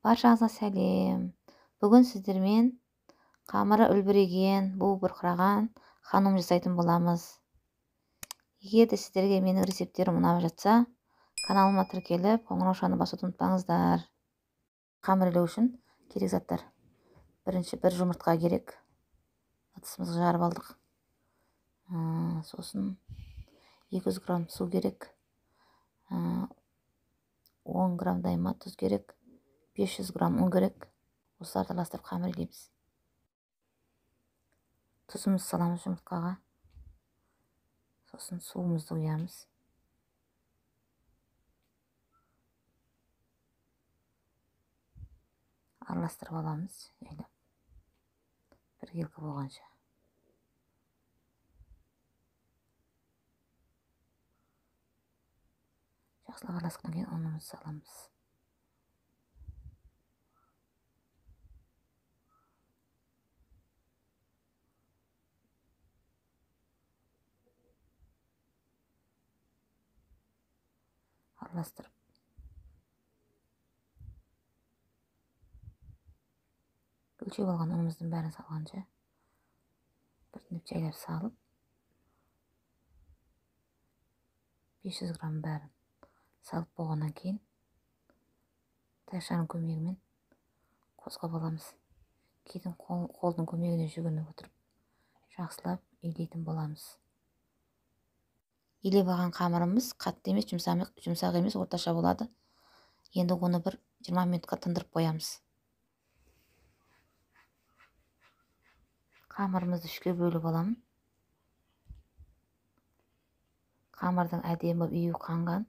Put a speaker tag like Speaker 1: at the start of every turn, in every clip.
Speaker 1: Баршаңызға сәлем. Бүгін сіздермен қамыры үлбіреген, буы бұрқыраған ханум жасайтын боламыз. Егер де сіздерге менің рецепттерім ұнап жатса, каналыма тіркеліп, қоңыраушаны басуды ұмытпаңыздар. Қамыр илеу үшін керек заттар. Бірінші, бір жұмыртқа керек. Ыдысымызға жарып алдық. Сосын 200 грамм су керек. 10 граммдай тұз керек. 500 грамм ұн керек. Осыларды араластырып қамыр илейміз. Тұзымызды саламыз жұмыртқаға. Сосын суымызды құямыз. Араластырып аламыз. Бір келкі болғанша. Жақсылап араласқаннан кейін ұнымызды саламыз. Араластырып. Өлшеп алған ұнымыздың бәрін салғанша біртіндеп жайлап салып 500 грамм бәрін салып болғаннан кейін таяқшаның көмегімен қозғап аламыз. Кейде қолдың көмегіне жүгініп отырып жақсылап илейтін боламыз. Илеп алған қамырымыз қатты емес, жұмсақ емес, орташа болады. Енді оны бір 20 минутқа тындырып қоямыз. Қамырымызды үшке бөліп аламын. Қамырдың әдемі үйі қанған.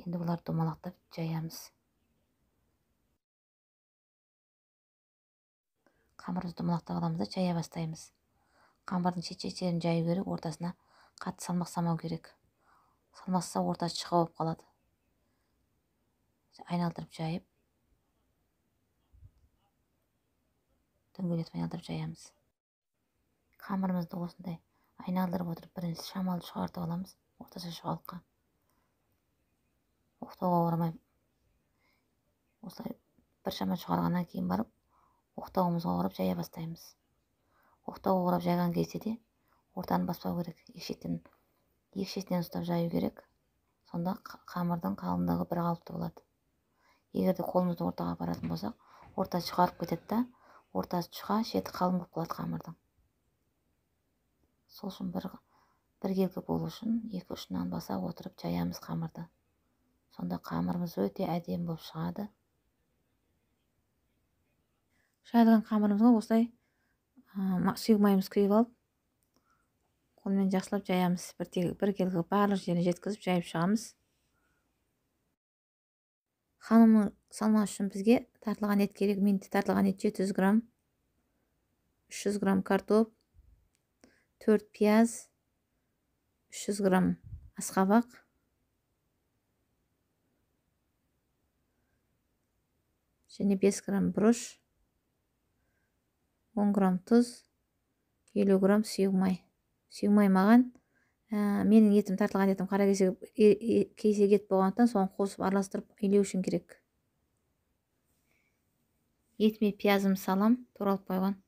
Speaker 1: Енді бұларды домалақтап жаямыз. Қамырымызды домалақтап аламыз да жая бастаймыз. Қамырдың шет-шеттерін жаю керек, ортасына қатты салмақ салмау керек. Салмақса ортасы шыға болып қалады. Айналдырып жайып, дөңгелетіп айналдырып жаямыз. Қамырымызды осындай айналдырып отырып, бірінші шамалды шығартып аламыз, орташа шұғалыққа. Оқтауға орамай. Осылай бір шама шығарғаннан кейін барып, оқтауымызға орап жая бастаймыз. Оқтауға орап жайған кезде де ортаны баспау керек. Екі шетінен ұстап жаю керек. Сонда қамырдың қалыңдығы бір қалыпты болады. Егер де қолымызды ортаға апаратын болсақ, ортасы шығарып кетеді да, ортасы жұқа, шеті қалың болып қалады қамырдың. Сол үшін бір келкі болу үшін екі ұшынан баса отырып жаямыз қамырды. Сонда қамырымыз өте әдемі болып шығады. Жайылған қамырымызға осылай сұйық майымыз құйып алып, қолмен жақсылап жаямыз. Бір келкі барлық жеріне жеткізіп жайып шығамыз. Ханымның салмасы үшін бізге тартылған ет керек. Менде тартылған ет 700 грамм, 300 грамм картоп, 4 пияз, 300 грамм асқабақ, және 5 грамм бұрыш, 10 грамм тұз, 50 грамм сұйық май. Сұйық май маған менің етім тартылған етім қара кесек ет болғандықтан соны қосып араластырып илеу үшін керек. Етіме пиязым салам, туралып қойған.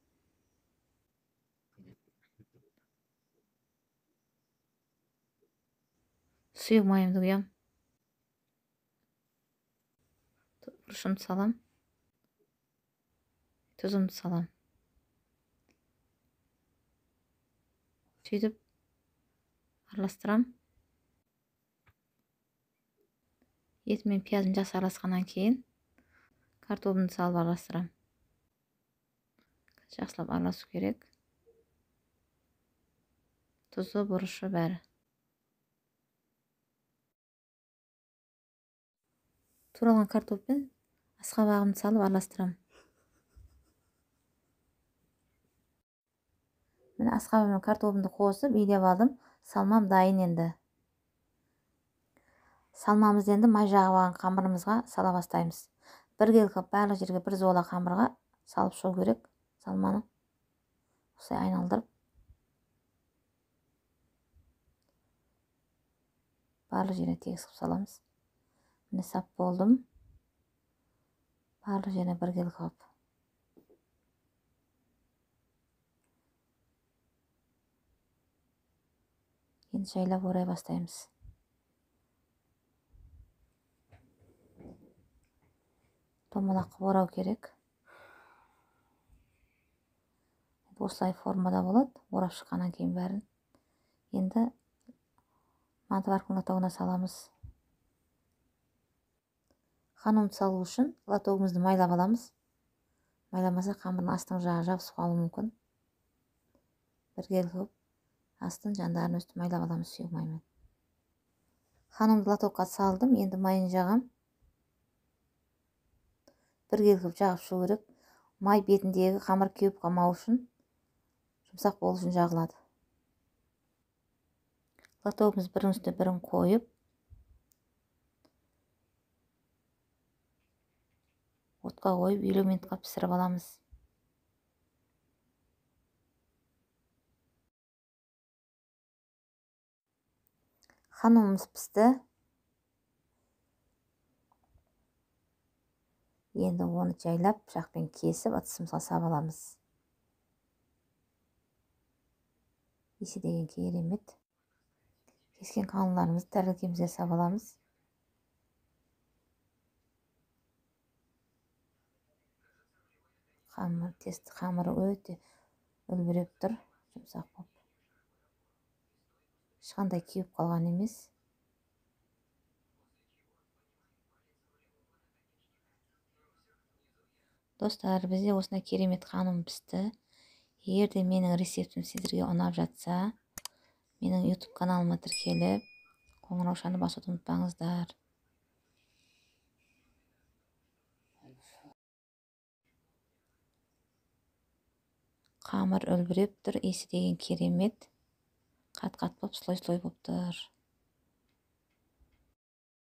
Speaker 1: Сұйық майымды құям. Бұрышымды салам. Тұзымды салам. Сөйтіп араластырам. Еті мен пиязым жақсы араласқаннан кейін картопымды салып араластырам. Жақсылап араласу керек. Тұзы, бұрышы бәрі. Туралған картоппен асқабағымды салып араластырам. Мен асқабы мен картопымды қосып илеп алдым. Салмам дайын енді. Салмамызды енді май жағып алған қамырымызға сала бастаймыз. Бір келкі барлық жерге бір зола қамырға салып шығу керек. Салманы осылай айналдырып барлық жеріне тегіс қылып саламыз. Міне сап болдым. барлық жеріне біркелкі қылып енді жайлап орай бастаймыз. Домалақ қылып орау керек. Осылай формада болады. Орап шыққаннан кейін бәрін. Енді мантыварканың лотогына саламыз. Ханымды салу үшін лотогымызды майлап аламыз. Майламаса қамырдың астың жағы жабысып қалуы мүмкін. Біркелкі қылып астын жандарын өстіп майлап аламыз сүйек маймен. Ханымды лотокқа салдым. Енді майын жағам. Біркелкі қылып жағып шығу керек. Май бетіндегі қамыр кеуіп қалмау үшін, жұмсақ болу үшін жағылады. Лотогымыз бірінің үстіне бірін қойып, отқа қойып 50 минутқа пісіріп аламыз. Ханымымыз пісті. Енді оны жайлап пышақпен кесіп ыдысымызға салып аламыз. Иісі деген керемет. Кескен қаңлыларымызды тәрелкемізге салып аламыз. Қамыры өте үлбіреп тұр, жұмсақ болып. Ешқандай кеуіп қалған емес. Достар, бізде осындай керемет ханым пісті. Егер де менің рецептім сіздерге ұнап жатса, менің YouTube каналыма тіркеліп, қоңыраушаны басуды ұмытпаңыздар. Қамыр үлбіреп тұр, иісі деген керемет. Қат-қат болып, слой-слой болып тұр.